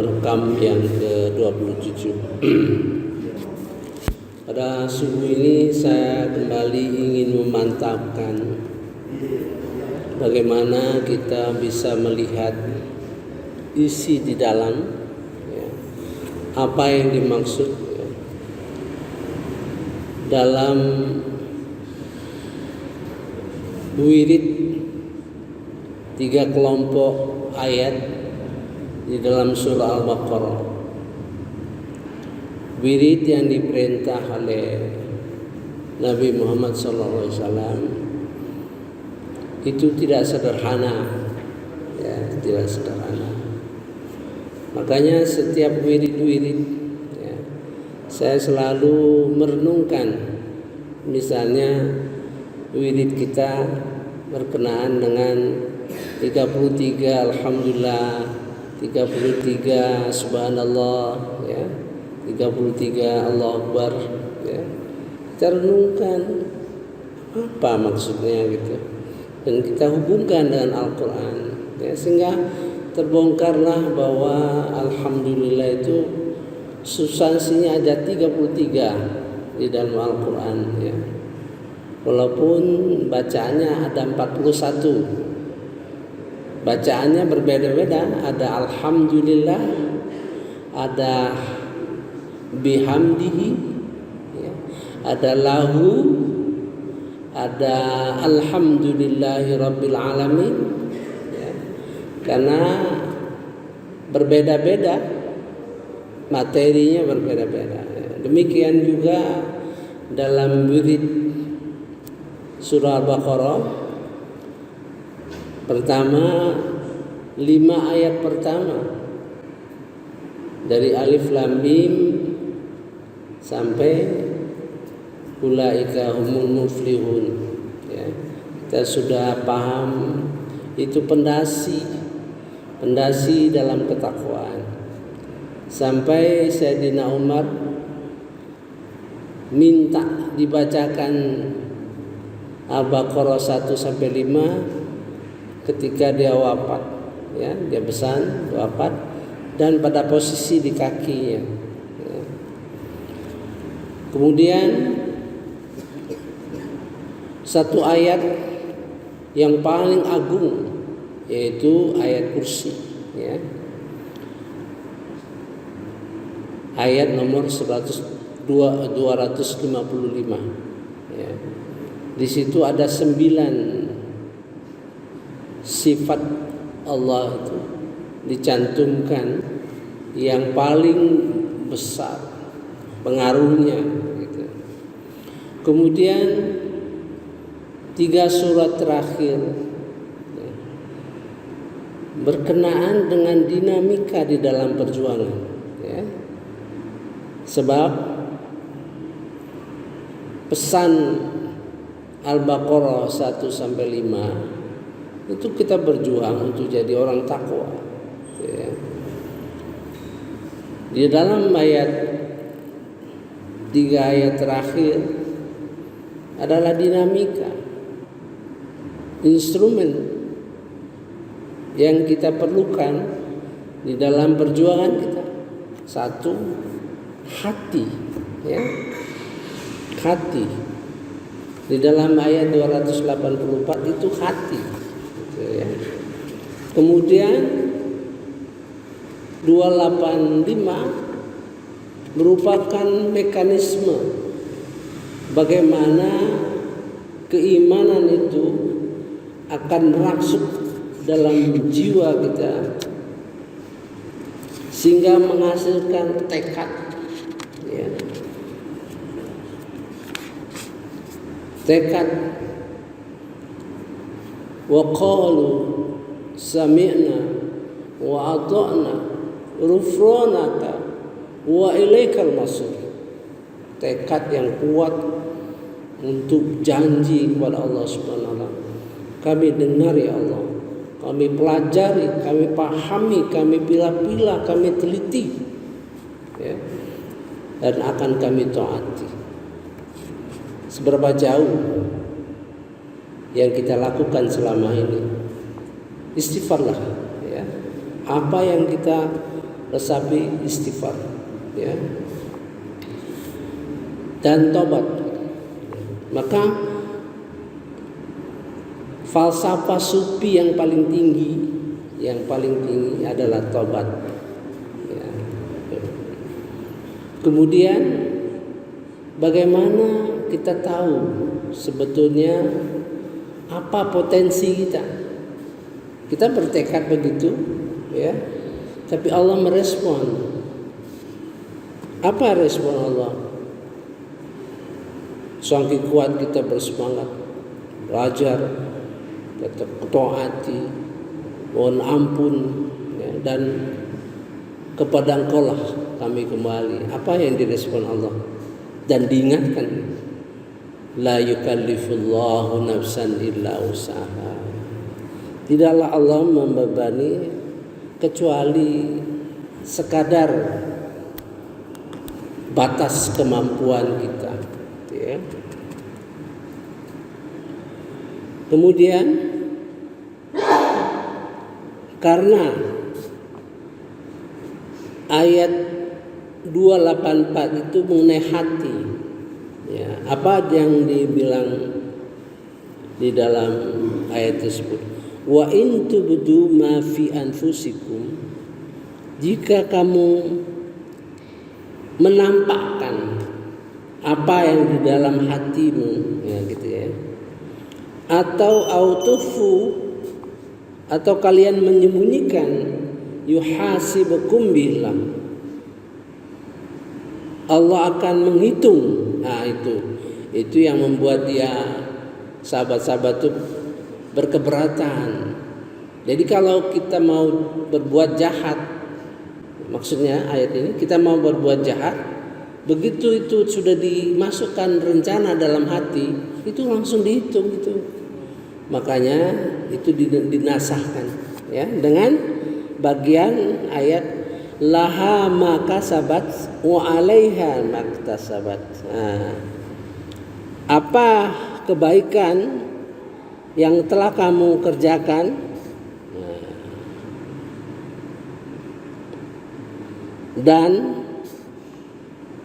merekam yang ke-27. Pada subuh ini saya kembali ingin memantapkan bagaimana kita bisa melihat isi di dalam, apa yang dimaksud dalam wirid 3 kelompok ayat di dalam surah Al-Baqarah. Wirid yang diperintah oleh Nabi Muhammad SAW itu tidak sederhana, tidak sederhana. Makanya setiap wirid-wirid, saya selalu merenungkan, misalnya wirid kita berkenaan dengan 33 Alhamdulillah, 33 Subhanallah, 33 Allah Akbar, kita renungkan apa maksudnya gitu, dan kita hubungkan dengan Al-Quran, sehingga terbongkarlah bahwa Alhamdulillah itu substansinya ada 33 di dalam Al-Quran, walaupun bacaannya ada 41, bacaannya berbeda-beda, ada Alhamdulillah, ada bihamdihi, ada lahu, ada alhamdulillahi rabbil alamin, karena berbeda-beda, materinya berbeda-beda. Demikian juga dalam wirid surah Al-Baqarah, pertama 5 ayat pertama dari Alif Lam Mim sampai ulaika humul muflihun, kita sudah paham itu pendasi dalam ketakwaan. Sampai Sayyidina Umar minta dibacakan Al-Baqarah 1 sampai 5 ketika dia wafat, dia pesan wafat, dan pada posisi di kakinya. Kemudian satu ayat yang paling agung yaitu ayat kursi, ayat nomor 255. Di situ ada 9 sifat Allah itu dicantumkan yang paling besar pengaruhnya gitu. Kemudian 3 surat terakhir berkenaan dengan dinamika di dalam perjuangan, sebab pesan Al-Baqarah 1 sampai 5 itu kita berjuang untuk jadi orang takwa. Di dalam ayat 3 ayat terakhir adalah dinamika, instrumen yang kita perlukan di dalam perjuangan kita. 1, hati, hati. Di dalam ayat 284 itu hati, Kemudian 285 merupakan mekanisme bagaimana keimanan itu akan merasuk dalam jiwa kita sehingga menghasilkan tekad, tekad. Wa qalu sami'na wa ata'na ghufranaka wa ilaikal masir. Tekad yang kuat untuk janji kepada Allah Subhanahu wa taala. Kami dengar ya Allah, kami pelajari, kami pahami, kami pilah-pilah, kami teliti, dan akan kami taati. Seberapa jauh yang kita lakukan selama ini? Istighfarlah, apa yang kita resapi istighfar, ya, dan tobat. Maka falsafah sufi yang paling tinggi adalah tobat. Ya. Kemudian bagaimana kita tahu sebetulnya apa potensi kita? Kita bertekad begitu, ya. Tapi Allah merespon. Apa respon Allah? Semakin kuat kita bersemangat, belajar, tetap taati, mohon ampun, ya, dan kepada Engkau lah kami kembali. Apa yang direspon Allah? Dan diingatkan, la yukallifullahu nafsan illa usaha. Tidaklah Allah membebani kecuali sekadar batas kemampuan kita, ya. Kemudian karena ayat 284 itu mengenai hati, ya, apa yang dibilang di dalam ayat tersebut? Wa in tubdu ma fi anfusikum, jika kamu menampakkan apa yang di dalam hatimu, ya, gitu ya, atau autufu, atau kalian menyembunyikan, yuhasibukum billah, Allah akan menghitung. Nah, itu yang membuat dia sahabat-sahabat itu berkeberatan. Jadi kalau kita mau berbuat jahat, maksudnya ayat ini, kita mau berbuat jahat, begitu itu sudah dimasukkan rencana dalam hati, itu langsung dihitung itu. Makanya itu dinasahkan, ya, dengan bagian ayat laha makasabat wa 'alaiha maktasabat. Nah, apa kebaikan yang telah kamu kerjakan, dan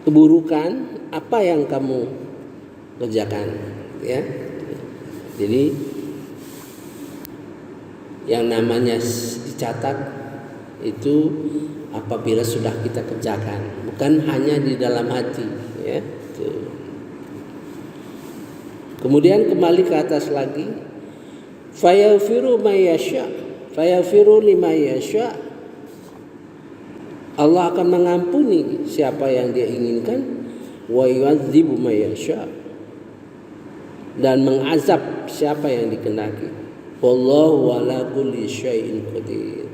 keburukan apa yang kamu kerjakan, ya. Jadi yang namanya dicatat itu apabila sudah kita kerjakan, bukan hanya di dalam hati, ya. Kemudian kembali ke atas lagi, fayaghfiru may yasha, fayaghfiru liman yasha, Allah akan mengampuni siapa yang Dia inginkan, wa yu'adzibu may yasha, dan mengazab siapa yang dikehendaki. Wallahu ala kulli syai'in qadir.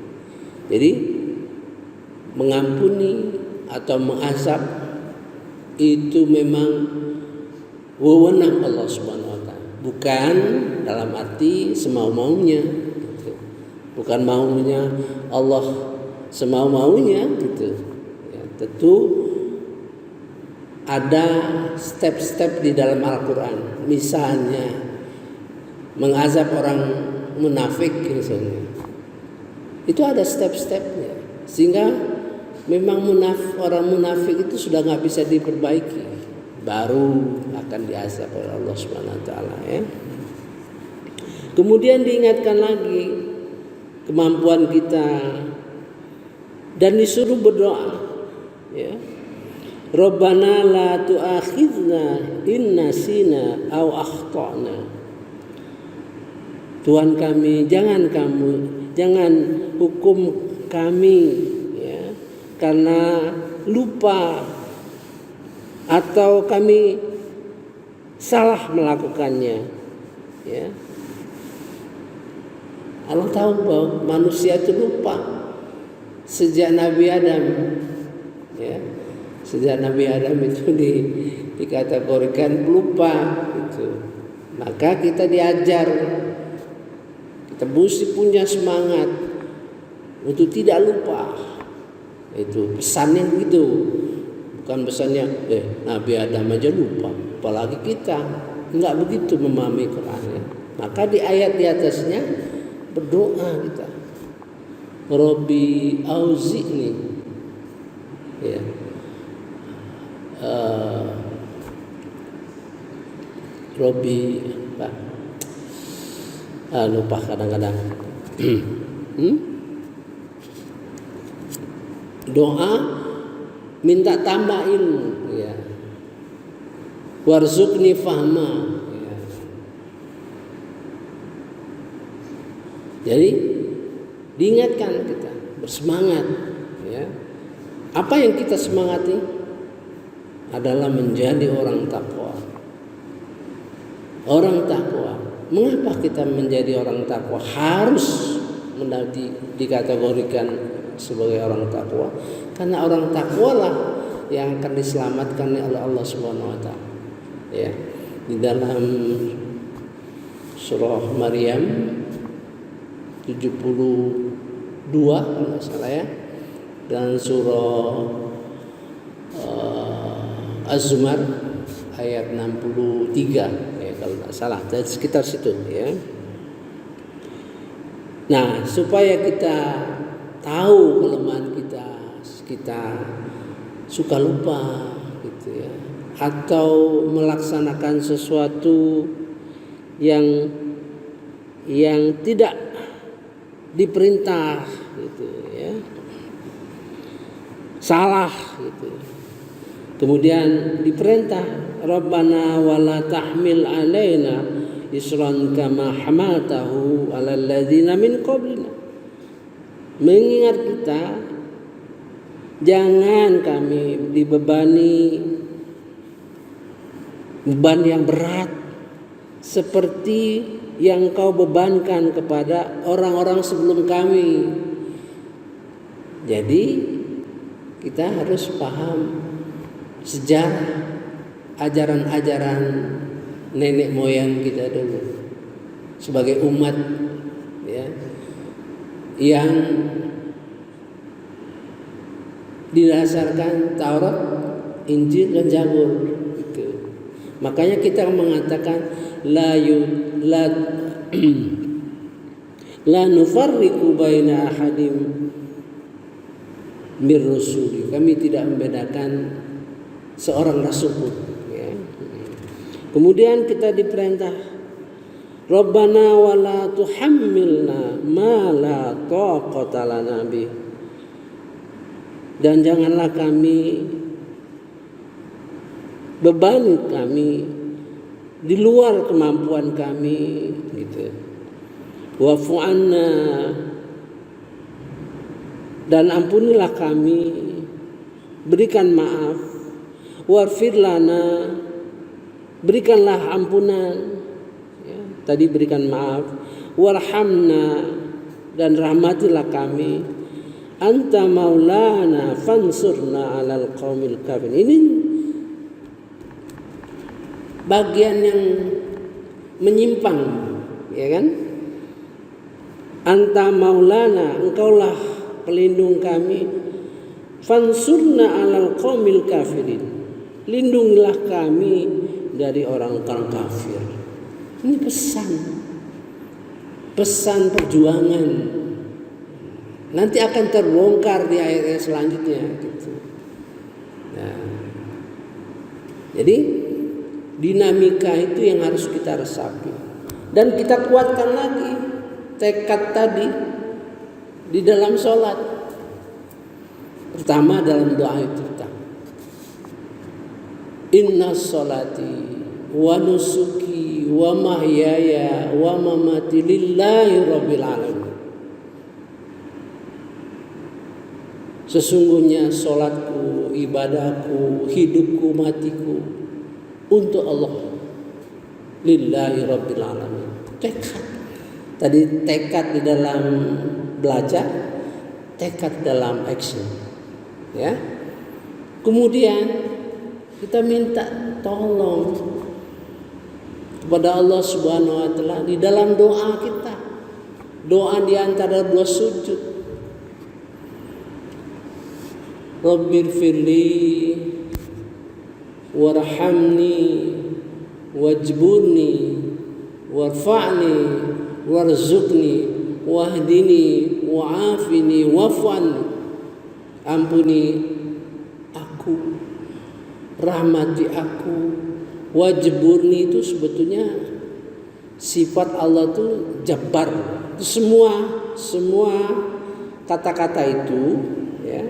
Jadi mengampuni atau mengazab itu memang wewenang Allah Subhanahu wa taala, bukan dalam arti semau-maunya, bukan maunya Allah semau-maunya gitu, ya. Tentu ada step-step di dalam Al-Quran. Misalnya mengazab orang munafik misalnya, itu ada step-stepnya, sehingga memang orang munafik itu sudah nggak bisa diperbaiki, baru akan diazab oleh Allah Subhanahu wa taala, ya. Kemudian diingatkan lagi kemampuan kita dan disuruh berdoa, ya. Rabbana la tu'akhidna in nasina aw akhtana. Tuhan kami, jangan hukum kami, ya, karena lupa atau kami salah melakukannya, ya. Allah tahu bahwa manusia itu lupa sejak Nabi Adam, ya. Sejak Nabi Adam itu dikategorikan lupa itu. Maka kita diajar, kita mesti punya semangat untuk tidak lupa. Itu pesannya gitu. Bukan pesannya Nabi Adam aja lupa, apalagi kita. Enggak begitu memahami Quran, ya. Maka di ayat di atasnya berdoa kita, Rabbi auzi'ni ya. Robi Pak, lupa kadang-kadang. Doa minta tambah ilmu, ya. Warzuqni fahma, ya. Jadi diingatkan kita bersemangat, ya. Apa yang kita semangati adalah menjadi orang takwa. Orang takwa. Mengapa kita menjadi orang takwa? Harus dikategorikan sebagai orang takwa. Karena orang takwa lah yang akan diselamatkan oleh Allah Subhanahu wa taala. Ya. Di dalam surah Maryam 72 kalau tidak salah ya, dan surah Az-Zumar ayat 63 ya kalau tidak salah, dari sekitar situ ya. Nah, supaya kita tahu kelemahan kita suka lupa gitu ya, atau melaksanakan sesuatu yang tidak diperintah gitu ya, salah gitu. Kemudian diperintah, Rabbana wala tahmil alaina isran kama hamaltahu alal ladzina min qablina. Mengingat kita jangan kami dibebani beban yang berat seperti yang kau bebankan kepada orang-orang sebelum kami. Jadi kita harus paham sejarah, ajaran-ajaran nenek moyang kita dulu sebagai umat ya, yang didasarkan Taurat, Injil dan Zabur gitu. Makanya kita mengatakan la nufarriqu baina ahadim mir rusuli. Kami tidak membedakan seorang rasul pun ya. Kemudian kita diperintah, Rabbana wala tuhammilna ma la taqata lana bih. Dan janganlah kami bebani kami di luar kemampuan kami gitu. Wa'fu anna, dan ampunilah kami, berikan maaf. Warfir lana, berikanlah ampunan ya, tadi berikan maaf. Warhamna, dan rahmatilah kami. Anta maulana fansurna alal qaumil kafirin. Ini bagian yang menyimpang ya kan. Anta maulana, engkaulah pelindung kami. Fansurna alal qaumil kafirin, lindungilah kami dari orang-orang kafir. Ini pesan perjuangan. Nanti akan terbongkar di ayat-ayat selanjutnya gitu. Nah, jadi dinamika itu yang harus kita resapi dan kita kuatkan lagi tekad tadi di dalam sholat. Pertama dalam doa itu, inna sholati wa nusuki wa mahyaya wa mamati lillahi rabbil alamin. Sesungguhnya sholatku, ibadahku, hidupku, matiku untuk Allah, lillahi rabbil alamin. Tekad. Tadi tekad di dalam belajar, tekad dalam action. Ya. Kemudian kita minta tolong kepada Allah Subhanahu wa taala di dalam doa kita. Doa di antara dua sujud. Rabbighfirli warhamni wajburni warfa'ni warzuqni wahdini wa'afini wa'fu anni. Ampuni aku, rahmati aku, wajburni itu sebetulnya sifat Allah itu jabbar. Itu semua kata-kata itu ya.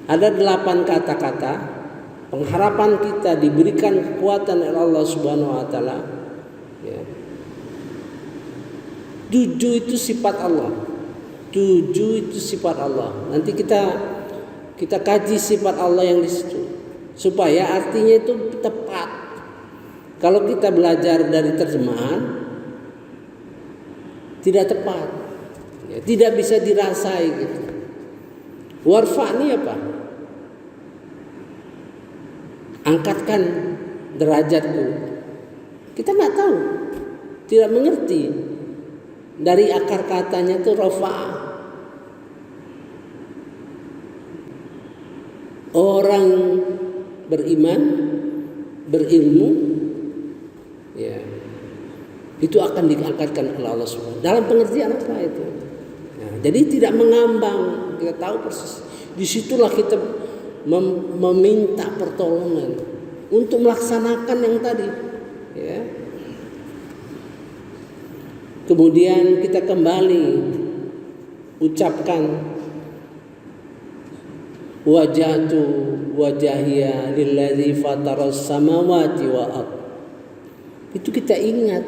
Ada 8 kata-kata. Pengharapan kita diberikan kekuatan oleh Allah Subhanahu wa taala. Ya. 7 itu sifat Allah. 7 itu sifat Allah. Nanti kita kaji sifat Allah yang di situ supaya artinya itu tepat. Kalau kita belajar dari terjemahan tidak tepat, ya, tidak bisa dirasai gitu. Warfa ini apa? Angkatkan derajatku. Kita nggak tahu, tidak mengerti. Dari akar katanya itu rofa. Orang beriman, berilmu, ya, itu akan diangkatkan oleh Allah SWT. Dalam pengertian apa itu? Nah, jadi tidak mengambang, kita tahu persis. Disitulah kita meminta pertolongan untuk melaksanakan yang tadi. Ya. Kemudian kita kembali ucapkan wajhatu wajhiya lillazi fataras samawati wa ard. Itu kita ingat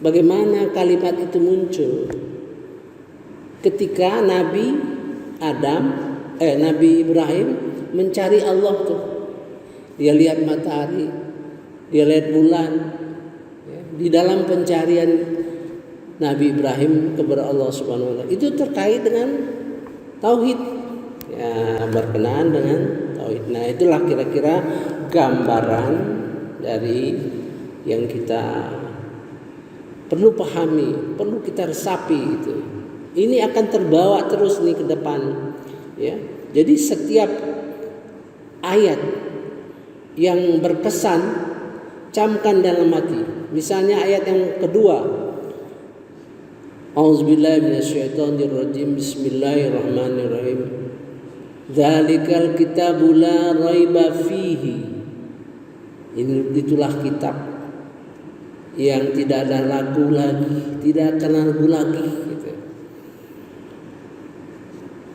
bagaimana kalimat itu muncul ketika Nabi Ibrahim mencari Allah tuh. Dia lihat matahari, dia lihat bulan. Ya, di dalam pencarian Nabi Ibrahim kepada Allah Subhanahu wa taala itu terkait dengan tauhid. Ya, berkenaan dengan tauhid. Nah, itulah kira-kira gambaran dari yang kita perlu pahami, perlu kita resapi gitu. Ini akan terbawa terus nih ke depan, ya. Jadi setiap ayat yang berkesan camkan dalam hati. Misalnya ayat yang kedua, A'udzubillahi minasyaitonirrajim. Bismillahirrahmanirrahim. Dzalikal kitabu la raiba fihi. Itulah kitab yang tidak ada ragu lagi, tidak akan ragu lagi gitu.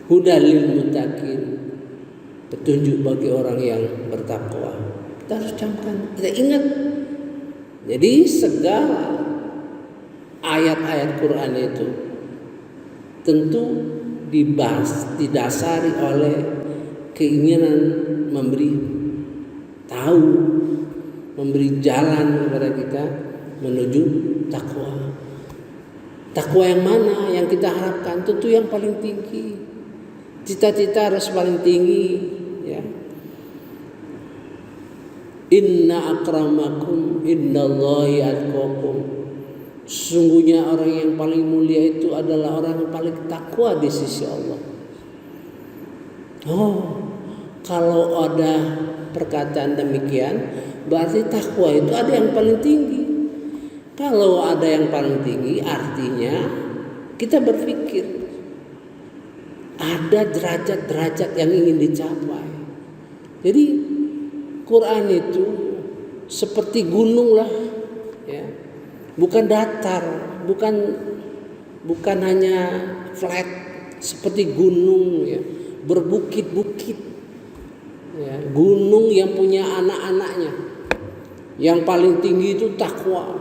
Hudal lil muttaqin, petunjuk bagi orang yang bertakwa. Kita harus camkan, kita ingat. Jadi segala ayat-ayat Quran itu tentu didasari oleh keinginan memberi tahu, memberi jalan kepada kita menuju takwa. Takwa yang mana yang kita harapkan? Tentu yang paling tinggi. Cita-cita harus paling tinggi, ya. Inna akramakum indallahi atqakum. Sesungguhnya orang yang paling mulia itu adalah orang yang paling takwa di sisi Allah. Oh, kalau ada perkataan demikian, berarti takwa itu ada yang paling tinggi. Kalau ada yang paling tinggi, artinya kita berpikir ada derajat-derajat yang ingin dicapai. Jadi Quran itu seperti gunung lah, ya. Bukan datar, bukan hanya flat, seperti gunung, ya, berbukit-bukit, ya, gunung yang punya anak-anaknya. Yang paling tinggi itu takwa,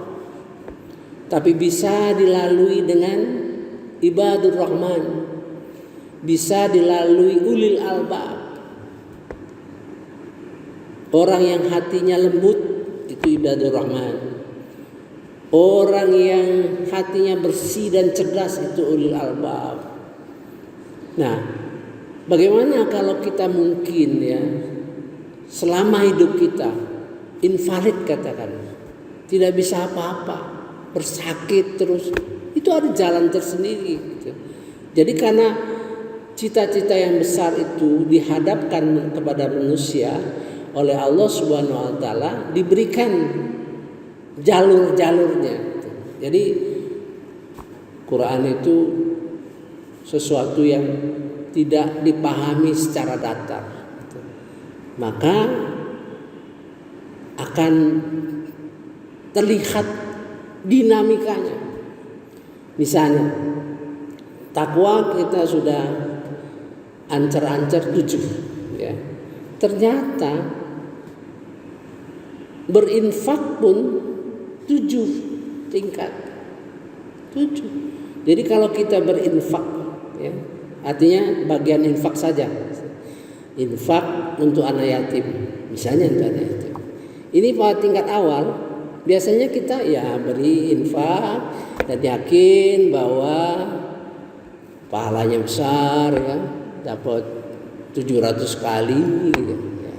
tapi bisa dilalui dengan ibadur rahman, bisa dilalui ulil albab. Orang yang hatinya lembut itu ibadur rahman. Orang yang hatinya bersih dan cerdas itu ulil albab. Nah, bagaimana kalau kita mungkin, ya, selama hidup kita invalid, katakan, tidak bisa apa-apa, bersakit terus, itu ada jalan tersendiri gitu. Jadi karena cita-cita yang besar itu dihadapkan kepada manusia oleh Allah Subhanahu wa taala, diberikan jalur-jalurnya. Jadi Quran itu sesuatu yang tidak dipahami secara datar. maka akan terlihat dinamikanya. Misalnya takwa kita sudah ancar-ancar 7 ya. Ternyata berinfak pun 7 tingkat. 7. Jadi kalau kita berinfak ya, artinya bagian infak saja. Infak untuk anak yatim, misalnya untuk anak yatim. Ini pada tingkat awal biasanya kita ya beri infak dan yakin bahwa pahalanya besar ya, dapat 700 kali gitu, ya.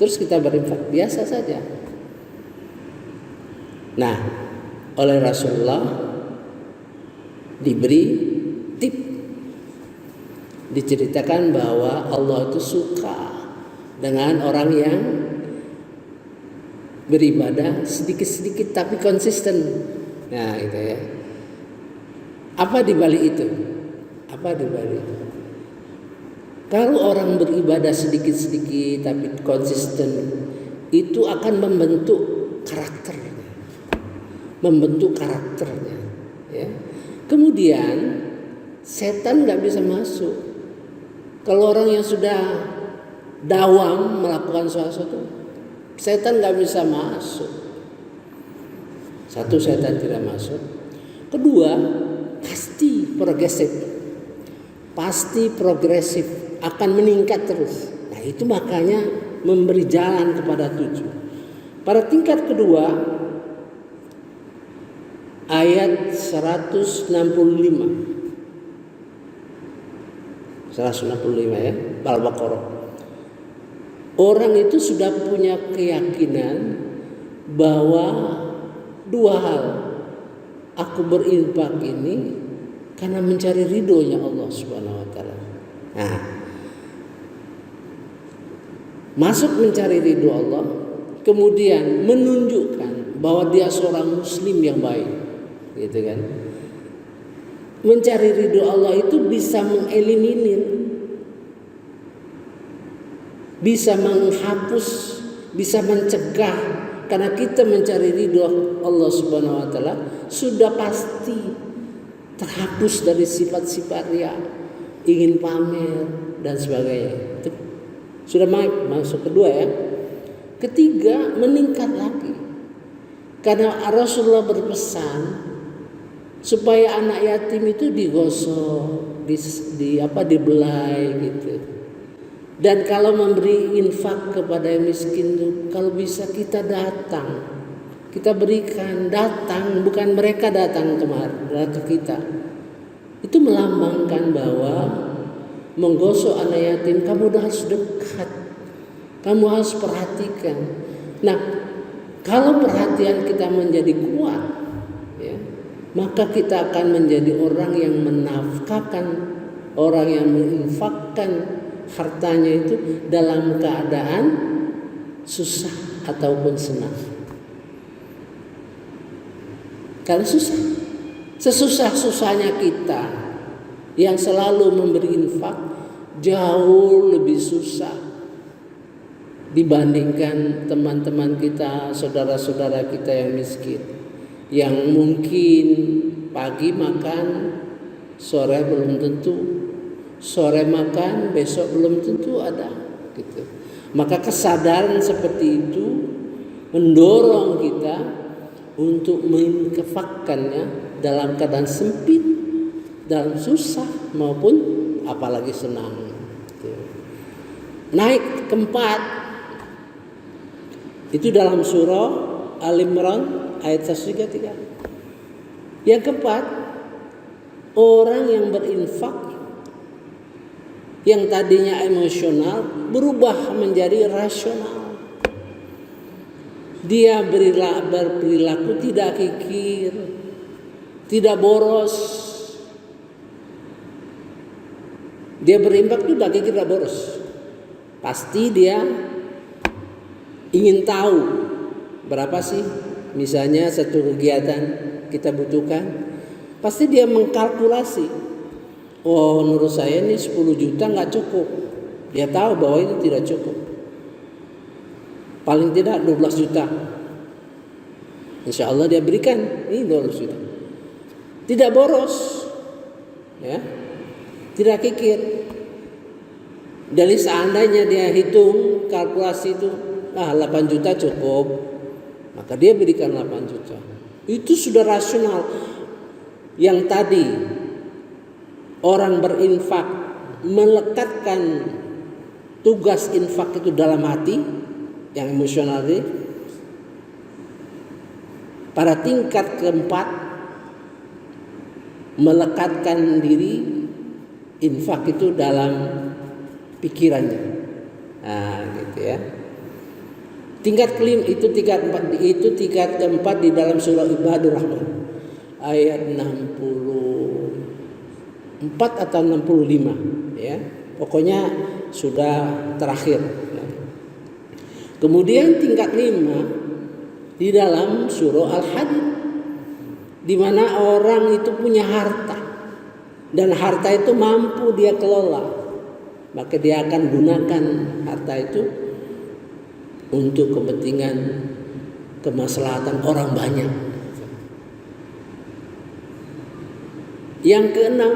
Terus kita berinfak biasa saja. Nah, oleh Rasulullah diberi tip, diceritakan bahwa Allah itu suka dengan orang yang beribadah sedikit-sedikit tapi konsisten. Nah, itu ya. Apa di balik itu? Apa di balik itu? Kalau orang beribadah sedikit-sedikit tapi konsisten, itu akan membentuk karakternya. Membentuk karakternya, ya. Kemudian setan nggak bisa masuk. Kalau orang yang sudah dawam melakukan sesuatu, setan nggak bisa masuk. Satu, setan tidak masuk. Kedua, pasti progresif akan meningkat terus. Nah, itu makanya memberi jalan kepada 7. Pada tingkat kedua, ayat 165 ya, Al-Baqarah. Orang itu sudah punya keyakinan bahwa 2 hal. Aku berinfak ini karena mencari ridhonya Allah Subhanahu wa taala. Nah, masuk mencari ridho Allah, kemudian menunjukkan bahwa dia seorang muslim yang baik, gitu kan. Mencari ridho Allah itu bisa mengeliminir, bisa menghapus, bisa mencegah, karena kita mencari ridho Allah Subhanahu wa taala sudah pasti terhapus dari sifat-sifat riya, ingin pamer dan sebagainya. Itu sudah masuk kedua ya. Ketiga, meningkat lagi. Karena Rasulullah berpesan supaya anak yatim itu digosok, dibelai gitu. Dan kalau memberi infak kepada yang miskin itu, kalau bisa kita datang, kita berikan, datang, bukan mereka datang ke kita. Itu melambangkan bahwa menggosok anak yatim, kamu harus dekat, kamu harus perhatikan. Nah, kalau perhatian kita menjadi kuat, ya, maka kita akan menjadi orang yang menafkahkan, orang yang menginfakkan hartanya itu dalam keadaan susah ataupun senang. Kalau susah, sesusah-susahnya kita yang selalu memberi infak jauh lebih susah dibandingkan teman-teman kita, saudara-saudara kita yang miskin, yang mungkin pagi makan, sore belum tentu, sore makan, besok belum tentu ada, gitu. Maka kesadaran seperti itu mendorong kita untuk menginfakkannya dalam keadaan sempit, dalam susah maupun apalagi senang. Naik keempat, itu dalam surah Al-Imran ayat 133. Yang keempat, orang yang berinfak yang tadinya emosional berubah menjadi rasional. Dia berperilaku tidak kikir, tidak boros. Dia berinfak itu tidak kikir, tidak boros. Pasti dia ingin tahu berapa sih misalnya satu kegiatan kita butuhkan. Pasti dia mengkalkulasi, oh menurut saya ini 10 juta nggak cukup. Dia tahu bahwa itu tidak cukup. paling tidak 12 juta. Insya Allah dia berikan ini 12 juta. Tidak boros, ya, tidak kikir. Dari seandainya dia hitung kalkulasi itu, 8 juta cukup, maka dia berikan 8 juta. Itu sudah rasional. Yang tadi orang berinfak melekatkan tugas infak itu dalam hati, yang emosional tadi. Pada tingkat keempat, melekatkan diri infak itu dalam pikirannya. Nah, gitu ya. Tingkat kelima itu tingkat keempat di dalam surah Ibadur Rahman ayat 64 atau 65 ya. Pokoknya sudah terakhir. Kemudian tingkat 5 di dalam surah Al-Hadid, di mana orang itu punya harta dan harta itu mampu dia kelola, maka dia akan gunakan harta itu untuk kepentingan kemaslahatan orang banyak. Yang keenam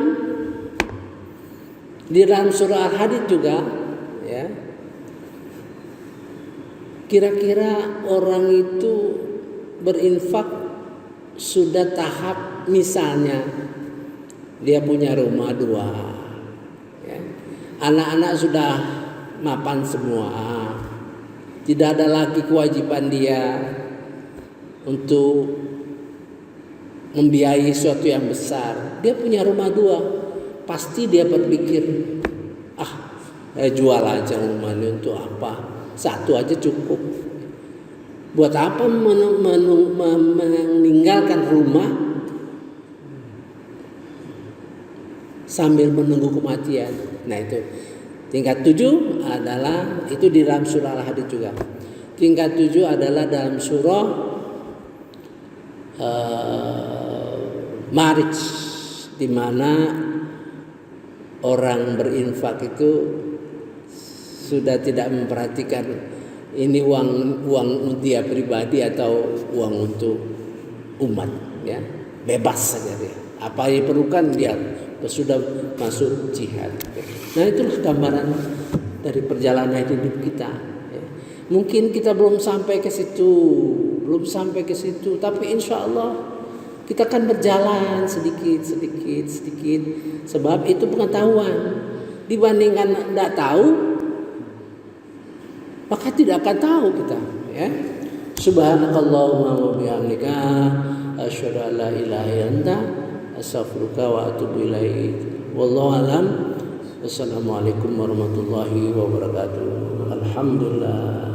di dalam surah Al-Hadid juga, ya, kira-kira orang itu berinfak sudah tahap, misalnya dia punya rumah 2, ya, anak-anak sudah mapan semua, tidak ada lagi kewajiban dia untuk membiayai sesuatu yang besar. Dia punya rumah 2, pasti dia berpikir, saya jual aja rumah ini, untuk apa? 1 aja cukup. Buat apa meninggalkan rumah sambil menunggu kematian? Nah, itu tingkat 7 adalah itu di dalam surah Al-Hadid juga. Tingkat 7 adalah dalam surah Ma'arij, di mana orang berinfak itu sudah tidak memperhatikan ini uang dia pribadi atau uang untuk umat, ya, bebas saja dia. Apa yang diperlukan dia sudah masuk jihad. Nah, itulah gambaran dari perjalanan hidup kita. Ya. Mungkin kita belum sampai ke situ, tapi insya Allah kita akan berjalan sedikit. Sebab itu pengetahuan. Dibandingkan tidak tahu, maka tidak akan tahu kita, ya. Subhanakallahumma wa bihamdika asyhadu an la ilaha illa anta astaghfiruka wa atubu ilaik. Wallahu alam. Wassalamualaikum warahmatullahi wabarakatuh. Alhamdulillah.